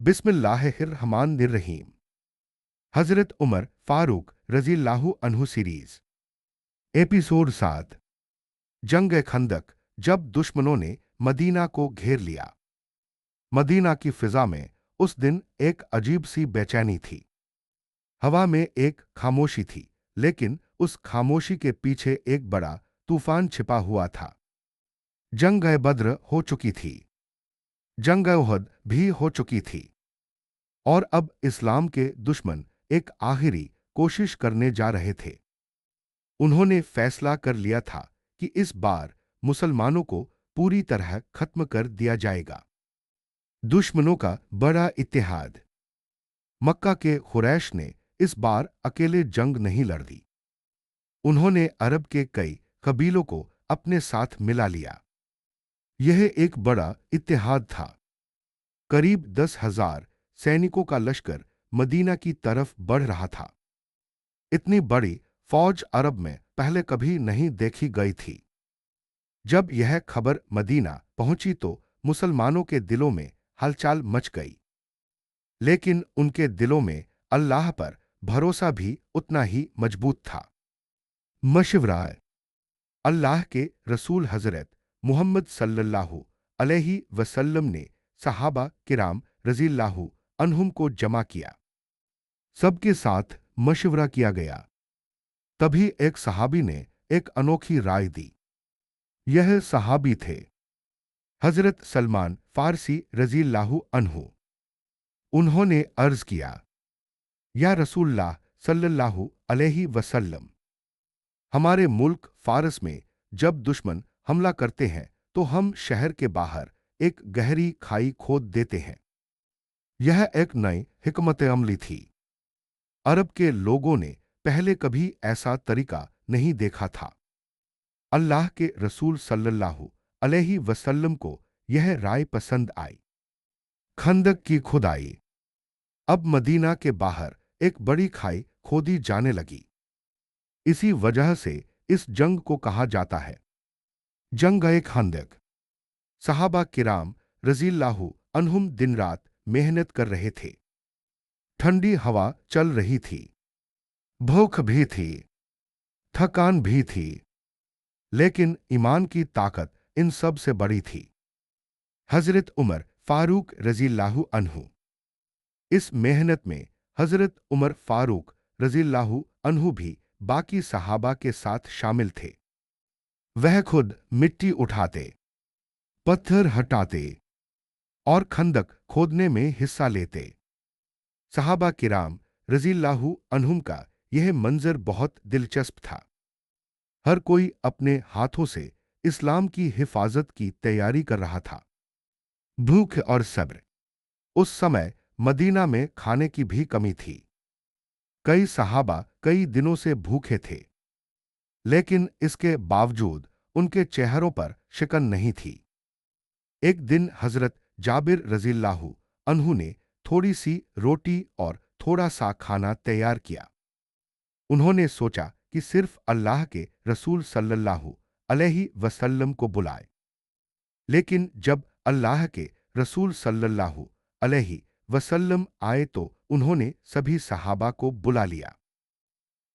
बिस्मिल्लाहिर्रहमानिर्रहीम। हजरत उमर फारूक रज़ियल्लाहु अन्हु सीरीज एपिसोड 7। जंग खंदक। जब दुश्मनों ने मदीना को घेर लिया। मदीना की फिजा में उस दिन एक अजीब सी बेचैनी थी। हवा में एक खामोशी थी, लेकिन उस खामोशी के पीछे एक बड़ा तूफान छिपा हुआ था। जंग बद्र हो चुकी थी, जंग उहद भी हो चुकी थी, और अब इस्लाम के दुश्मन एक आखिरी कोशिश करने जा रहे थे। उन्होंने फैसला कर लिया था कि इस बार मुसलमानों को पूरी तरह खत्म कर दिया जाएगा। दुश्मनों का बड़ा इत्तेहाद। मक्का के खुरैश ने इस बार अकेले जंग नहीं लड़ी। उन्होंने अरब के कई कबीलों को अपने साथ मिला लिया। यह एक बड़ा इत्तेहाद था। करीब 10,000 सैनिकों का लश्कर मदीना की तरफ बढ़ रहा था। इतनी बड़ी फौज अरब में पहले कभी नहीं देखी गई थी। जब यह खबर मदीना पहुंची तो मुसलमानों के दिलों में हलचल मच गई। लेकिन उनके दिलों में अल्लाह पर भरोसा भी उतना ही मजबूत था। मशवरा। अल्लाह के रसूल हजरत मोहम्मद सल्लल्लाहु अलैहि वसल्लम ने सहाबा किराम रज़ियल्लाहु अन्हुम को जमा किया। सबके साथ मशवरा किया गया। तभी एक सहाबी ने एक अनोखी राय दी। यह सहाबी थे हजरत सलमान फारसी रज़ियल्लाहु अन्हु। उन्होंने अर्ज किया, या रसूलल्लाह सल्लल्लाहु अलैहि वसल्लम, हमारे मुल्क फारस में जब दुश्मन हमला करते हैं तो हम शहर के बाहर एक गहरी खाई खोद देते हैं। यह एक नई हिकमत अमली थी। अरब के लोगों ने पहले कभी ऐसा तरीका नहीं देखा था। अल्लाह के रसूल सल्लल्लाहु अलैहि वसल्लम को यह राय पसंद आई। खंदक की खुदाई। अब मदीना के बाहर एक बड़ी खाई खोदी जाने लगी। इसी वजह से इस जंग को कहा जाता है जंग खंदक। सहाबा किराम रज़ियल्लाहु अन्हुम दिन रात मेहनत कर रहे थे। ठंडी हवा चल रही थी, भूख भी थी, थकान भी थी, लेकिन ईमान की ताकत इन सब से बड़ी थी। हजरत उमर फारूक रज़ियल्लाहु अन्हु। इस मेहनत में हजरत उमर फारूक रज़ियल्लाहु अन्हु भी बाकी सहाबा के साथ शामिल थे। वह खुद मिट्टी उठाते, पत्थर हटाते और खंदक खोदने में हिस्सा लेते। सहाबा किराम रज़ियल्लाहु अन्हुम का यह मंजर बहुत दिलचस्प था। हर कोई अपने हाथों से इस्लाम की हिफाजत की तैयारी कर रहा था। भूख और सब्र। उस समय मदीना में खाने की भी कमी थी। कई सहाबा कई दिनों से भूखे थे, लेकिन इसके बावजूद उनके चेहरों पर शिकन नहीं थी। एक दिन हजरत जाबिर रज़ियल्लाहु अन्हु ने थोड़ी सी रोटी और थोड़ा सा खाना तैयार किया। उन्होंने सोचा कि सिर्फ अल्लाह के रसूल सल्लल्लाहु अलैहि वसल्लम को बुलाए। लेकिन जब अल्लाह के रसूल सल्लल्लाहु अलैहि वसल्लम आए तो उन्होंने सभी सहाबा को बुला लिया,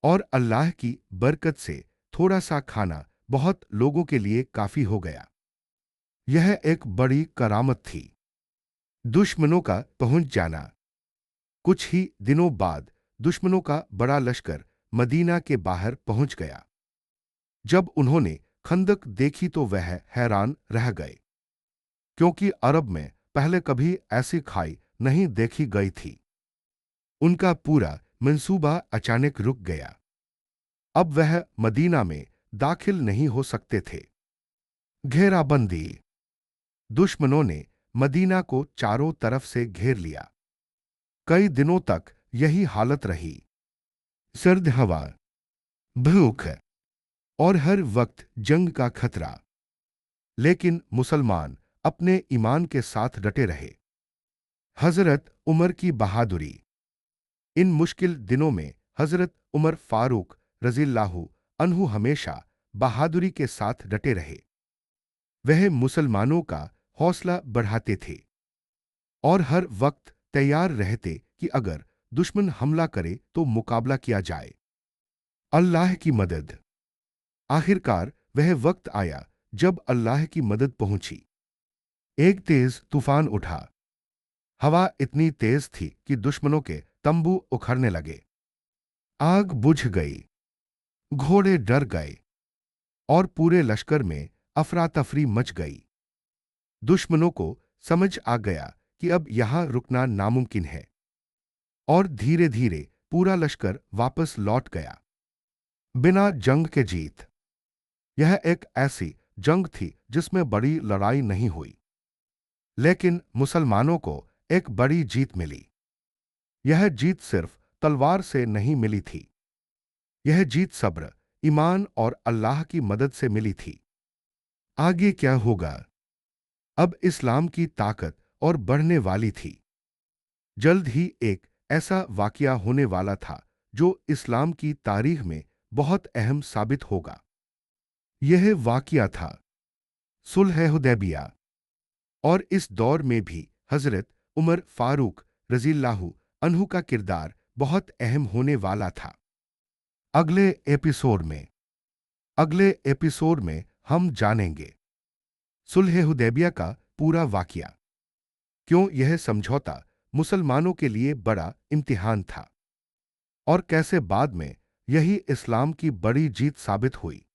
और अल्लाह की बरकत से थोड़ा सा खाना बहुत लोगों के लिए काफी हो गया। यह एक बड़ी करामत थी। दुश्मनों का पहुंच जाना। कुछ ही दिनों बाद दुश्मनों का बड़ा लश्कर मदीना के बाहर पहुंच गया। जब उन्होंने खंदक देखी तो वह हैरान रह गए, क्योंकि अरब में पहले कभी ऐसी खाई नहीं देखी गई थी। उनका पूरा मंसूबा अचानक रुक गया। अब वह मदीना में दाखिल नहीं हो सकते थे। घेराबंदी। दुश्मनों ने मदीना को चारों तरफ से घेर लिया। कई दिनों तक यही हालत रही। सर्द हवा, भूख और हर वक्त जंग का खतरा। लेकिन मुसलमान अपने ईमान के साथ डटे रहे। हजरत उमर की बहादुरी। इन मुश्किल दिनों में हजरत उमर फारूक रज़ियल्लाहु अन्हु हमेशा बहादुरी के साथ डटे रहे। वह मुसलमानों का हौसला बढ़ाते थे और हर वक्त तैयार रहते कि अगर दुश्मन हमला करे तो मुकाबला किया जाए। अल्लाह की मदद। आखिरकार वह वक्त आया जब अल्लाह की मदद पहुंची। एक तेज तूफान उठा। हवा इतनी तेज थी कि दुश्मनों के तंबू उखड़ने लगे। आग बुझ गई, घोड़े डर गए और पूरे लश्कर में अफरा तफरी मच गई। दुश्मनों को समझ आ गया कि अब यहां रुकना नामुमकिन है और धीरे धीरे पूरा लश्कर वापस लौट गया बिना जंग के जीत। यह एक ऐसी जंग थी जिसमें बड़ी लड़ाई नहीं हुई, लेकिन मुसलमानों को एक बड़ी जीत मिली। यह जीत सिर्फ तलवार से नहीं मिली थी, यह जीत सब्र, ईमान और अल्लाह की मदद से मिली थी। आगे क्या होगा? अब इस्लाम की ताकत और बढ़ने वाली थी। जल्द ही एक ऐसा वाकया होने वाला था जो इस्लाम की तारीख में बहुत अहम साबित होगा। यह वाकया था सुलह हुदैबिया। और इस दौर में भी हजरत उमर फारूक रज़ियल्लाहु अन्हु का किरदार बहुत अहम होने वाला था। अगले एपिसोड में हम जानेंगे सुलह हुदैबिया का पूरा वाकया, क्यों यह समझौता मुसलमानों के लिए बड़ा इम्तिहान था और कैसे बाद में यही इस्लाम की बड़ी जीत साबित हुई।